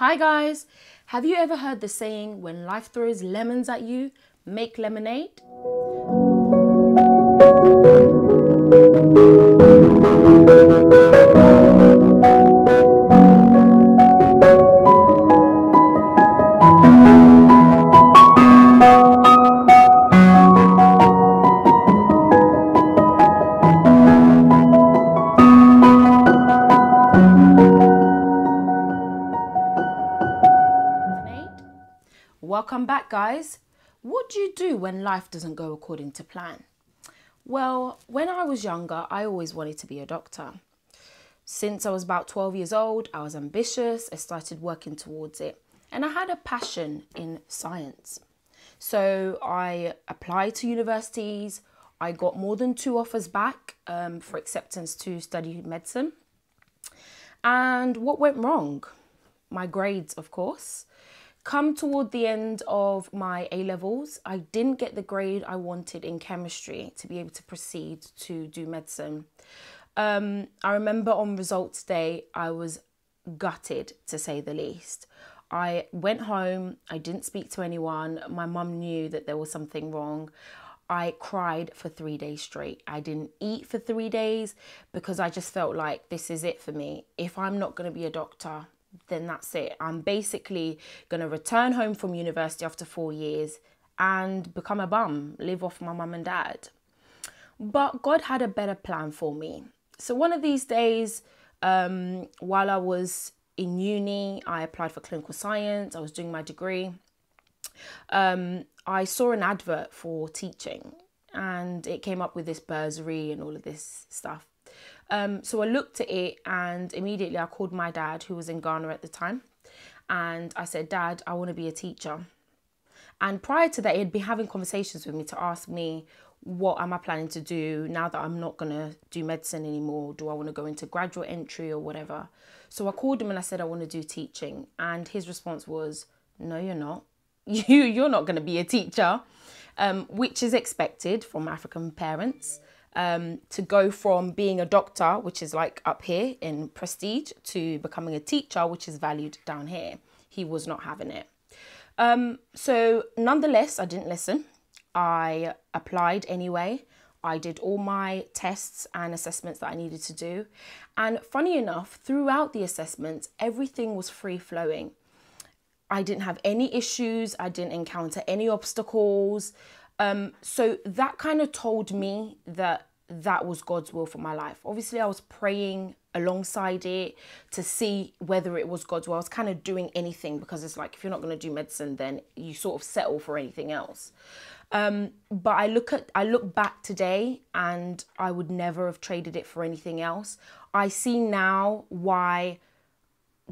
Hi guys, have you ever heard the saying, when life throws lemons at you, make lemonade? Welcome back guys. What do you do when life doesn't go according to plan? Well, when I was younger, I always wanted to be a doctor. Since I was about 12 years old, I was ambitious, I started working towards it, and I had a passion in science. So I applied to universities, I got more than 2 offers back for acceptance to study medicine. And what went wrong? My grades, of course. Come toward the end of my A-levels, I didn't get the grade I wanted in chemistry to be able to proceed to do medicine. I remember on results day, I was gutted, to say the least. I went home, I didn't speak to anyone. My mum knew that there was something wrong. I cried for 3 days straight. I didn't eat for 3 days because I just felt like this is it for me. If I'm not going to be a doctor, then that's it. I'm basically going to return home from university after 4 years and become a bum, live off my mum and dad. But God had a better plan for me. So one of these days, while I was in uni, I applied for clinical science. I was doing my degree. I saw an advert for teaching and it came up with this bursary and all of this stuff. So I looked at it and immediately I called my dad, who was in Ghana at the time, and I said, Dad, I want to be a teacher. And prior to that, he'd been having conversations with me to ask me, what am I planning to do now that I'm not going to do medicine anymore? Do I want to go into graduate entry or whatever? So I called him and I said, I want to do teaching. And his response was, no, you're not. You're not going to be a teacher, which is expected from African parents. To go from being a doctor, which is like up here in prestige, to becoming a teacher, which is valued down here. He was not having it. So nonetheless, I didn't listen. I applied anyway. I did all my tests and assessments that I needed to do. And funny enough, throughout the assessments, everything was free flowing. I didn't have any issues. I didn't encounter any obstacles. So that kind of told me that that was God's will for my life. Obviously, I was praying alongside it to see whether it was God's will. I was kind of doing anything because it's like, if you're not going to do medicine, then you sort of settle for anything else. But I look back today and I would never have traded it for anything else. I see now why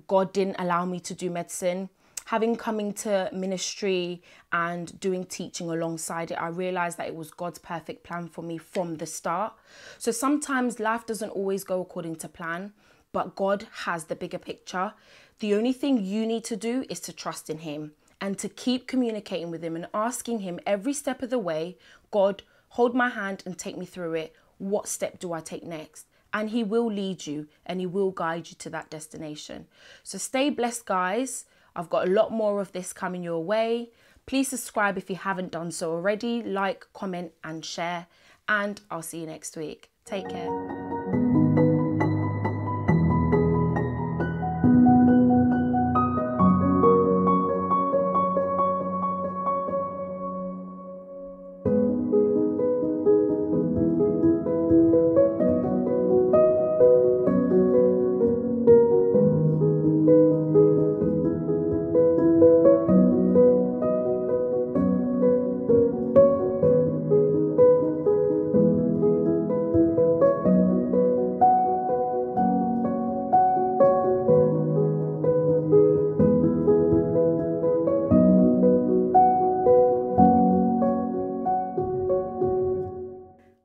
God didn't allow me to do medicine. Having come into ministry and doing teaching alongside it, I realized that it was God's perfect plan for me from the start. So sometimes life doesn't always go according to plan, but God has the bigger picture. The only thing you need to do is to trust in Him and to keep communicating with Him and asking Him every step of the way, God, hold my hand and take me through it. What step do I take next? And He will lead you and He will guide you to that destination. So stay blessed, guys. I've got a lot more of this coming your way. Please subscribe if you haven't done so already. Like, comment and share. And I'll see you next week. Take care.